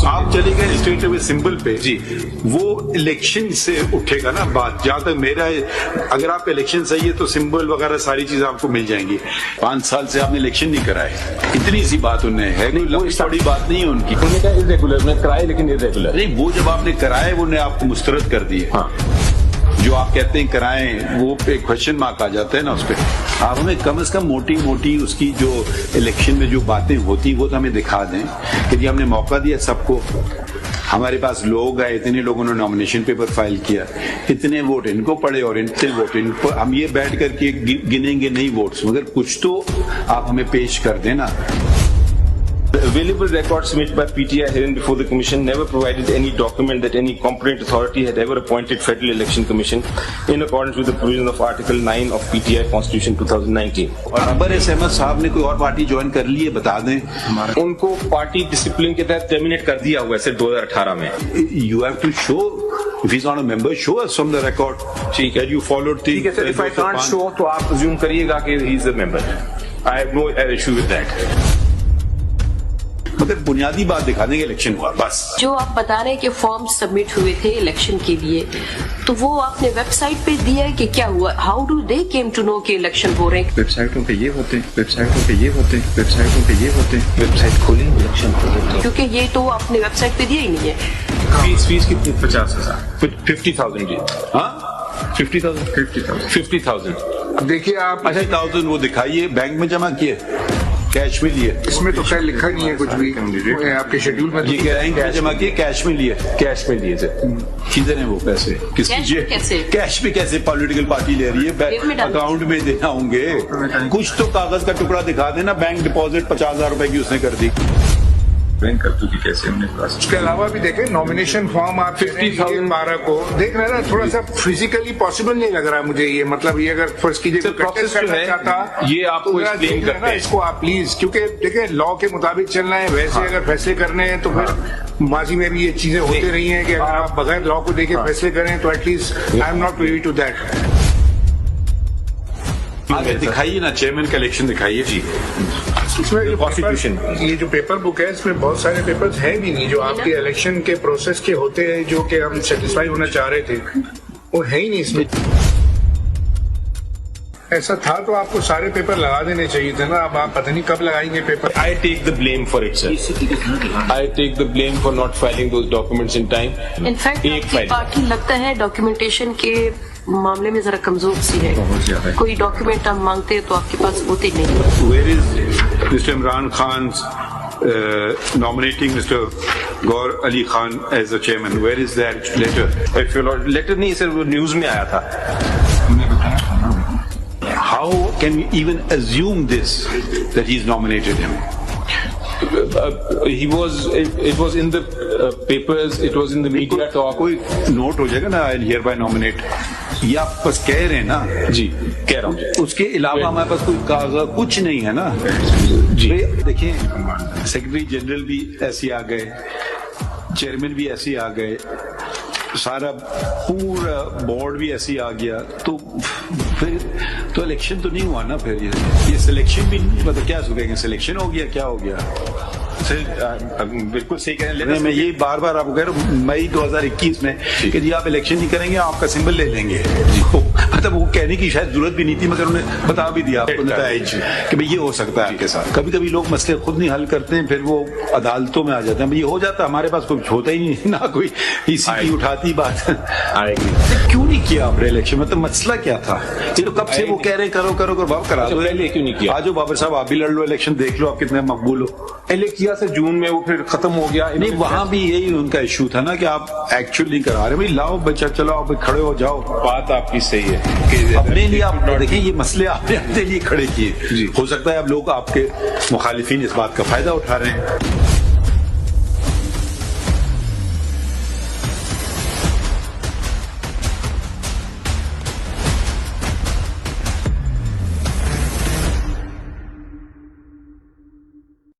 آپ چلے گئے اسٹیٹ لیول سمبل پہ جی، وہ الیکشن سے اٹھے گا نا بات. جہاں تک میرا اگر آپ کا الیکشن صحیح ہے تو سمبل وغیرہ ساری چیزیں آپ کو مل جائیں گی. 5 سال سے آپ نے الیکشن نہیں کرائے، اتنی سی بات انہیں ہے، کوئی بڑی بات نہیں ہے ان کی. انہوں نے کہا ارریگولر، میں کرائے لیکن ارریگولر نہیں. وہ جب آپ نے کرائے وہ نے آپ کو مسترد کر دیے. جو آپ کہتے ہیں کرائیں وہ پہ کوشچن مارک آ جاتا ہے نا اس پہ. آپ ہمیں کم از کم موٹی موٹی اس کی جو الیکشن میں جو باتیں ہوتی وہ تو ہمیں دکھا دیں کہ جی ہم نے موقع دیا سب کو، ہمارے پاس لوگ آئے، اتنے لوگوں نے نامینیشن پیپر فائل کیا، اتنے ووٹ ان کو پڑے اور اتنے ووٹ ان کو. ہم یہ بیٹھ کر کے گنیں گے نہیں ووٹس، مگر کچھ تو آپ ہمیں پیش کر دیں نا. The available records submitted by PTI hearing before the Commission never provided any document that any competent authority had ever appointed Federal Election Commission in accordance with the provisions of Article 9 of PTI Constitution 2019. اور اکبر احمد صاحب نے کوئی اور party join کر لی ہے بتا دیں. ان کو پارٹی ڈسپلن کے تحت ٹرمینیٹ کر دیا ہوا ہے صرف 2018 میں. You have to show, if he's not a member, show us from the record. ٹھیک ہے, you followed the. ٹھیک ہے سر. If I can't show تو آپ assume کریے گا کہ he is a member. I have no issue with that. مگر بنیادی بات دکھا دیں گے الیکشن ہوا بس. جو آپ بتا رہے ہیں کہ فارم سبمٹ ہوئے تھے الیکشن کے لیے، تو وہ آپ نے ویب سائٹ پہ دیا ہے کہ کیا ہوا؟ How do they came to know کہ الیکشن ہو رہے ہیں؟ ویب سائٹوں پہ یہ ہوتے ہیں، ویب سائٹوں پہ یہ ہوتے ہیں، ویب سائٹوں پہ یہ ہوتے ہیں. ویب سائٹ کھولیں الیکشن ہو رہے ہیں. کیونکہ یہ تو آپ نے ویب سائٹ پہ دیا ہی نہیں ہے. فیس کتنی؟ 50,000. 50,000 جی. ہاں 50,000. دیکھیے آپ 80,000 وہ دکھائیے بینک میں جمع کیے، کیش میں لیے. اس میں تو خیر لکھا نہیں ہے کچھ بھی آپ کے شیڈیول میں. جی کہہ رہے ہیں کیش جمع کیے، کیش میں لیے. کیش میں لیے سر. کدھر ہیں وہ پیسے؟ کس کی کیش میں کیسے پولیٹیکل پارٹی لے رہی ہے؟ اکاؤنٹ میں دینا ہوں گے. کچھ تو کاغذ کا ٹکڑا دکھا دینا. بینک ڈپازٹ 50,000 روپے کی اس نے کر دی. کیسے ہم نے اس کے علاوہ بھی دیکھیں نامینیشن فارم آپ 50,012 کو دیکھ رہے ہیں نا، تھوڑا سا فزیکلی پاسبل نہیں لگ رہا ہے مجھے یہ. مطلب یہ اگر فرض کیجیے یہ آپ کو ایکسپلین کرتے ہیں اس کو آپ پلیز، کیونکہ دیکھیں لا کے مطابق چلنا ہے. ویسے اگر فیصلے کرنے ہیں تو پھر ماضی میں بھی یہ چیزیں ہوتی رہی ہیں کہ اگر آپ بغیر لا کو دیکھے فیصلے کریں تو at least I am not privy to that. دکھائیے نا چیئرمین کا الیکشن دکھائیے. جی اس میں یہ جو پیپر بک ہے اس میں بہت سارے پیپرز ہیں بھی نہیں جو آپ کے الیکشن کے پروسیس کے ہوتے ہیں، جو کہ ہم سیٹسفائی ہونا چاہ رہے تھے، وہ ہے ہی نہیں اس میں. ایسا تھا تو آپ کو سارے پیپر لگا دینے چاہیے تھے نا. اب آپ پتہ نہیں کب لگائیں گے paper. I take the blame for it, sir. I take the blame for not filing those documents in time. In fact آپ کی پارٹی لگتا ہے ڈاکیومنٹیشن کے معاملے میں ذرا کمزور سی ہے. کوئی ڈاکیومنٹ آپ مانگتے ہیں تو آپ کے پاس ہوتے نہیں. Where is Mr. Imran Khan's nominating Mr. Gaur Ali Khan as the chairman? Where is that letter? Letter نہیں سر، وہ نیوز میں آیا تھا. How can we even assume this, that he's nominated him? It was in the papers, it was in the media talk. کوئی note ہو جائے گا نا I'll hereby nominate. یہ آپ بس کہہ رہے ہیں نا. جی کہہ رہا ہوں. اس کے علاوہ ہمارے پاس کوئی کاغذ کچھ نہیں ہے نا. جی دیکھیں سیکرٹری جنرل بھی ایسے آ گئے، چیئرمین بھی ایسے آ گئے، سارا پورا بورڈ بھی ایسے آ گیا، تو پھر تو الیکشن تو نہیں ہوا نا. پھر یہ سلیکشن بھی مطلب کیا سکیں گے، سلیکشن ہو گیا کیا ہو گیا؟ بالکل صحیح کہہ رہے ہیں. میں یہی بار بار آپ کو کہہ رہا ہوں مئی 2021 میں کہ جی آپ الیکشن نہیں کریں گے، آپ کا سمبل لے لیں گے. مطلب وہ کہنے کی شاید ضرورت بھی نہیں تھی، مگر انہیں بتا بھی دیا آپ کو نتائج کہ بھئی یہ ہو سکتا ہے آپ کے ساتھ. کبھی کبھی لوگ مسئلے خود نہیں حل کرتے ہیں، پھر وہ عدالتوں میں آ جاتے ہیں. یہ ہو جاتا ہے، ہمارے پاس کوئی ہوتا ہی نہیں نا، کوئی اسی کی اٹھاتی بات. کیوں نہیں کیا آپ نے الیکشن؟ مطلب مسئلہ کیا تھا؟ یہ تو کب سے وہ کہہ رہے ہیں کرو کرو کرو، باب کرا دو. کیوں نہیں کیا؟ آجو بابر صاحب آپ بھی لڑ لو الیکشن، دیکھ لو آپ کتنے مقبول ہو. پہلے کیا سر جون میں، وہ پھر ختم ہو گیا. نہیں وہاں بھی یہی ان کا ایشو تھا نا کہ آپ ایکچوئل نہیں کرا رہے. بھائی لاؤ بچہ، چلو آپ کھڑے ہو جاؤ. بات آپ کی صحیح ہے. اپنے لیے آپ دیکھیں یہ مسئلے آپ نے اپنے لیے کھڑے کیے. ہو سکتا ہے اب لوگ آپ کے مخالفین اس بات کا فائدہ اٹھا رہے ہیں.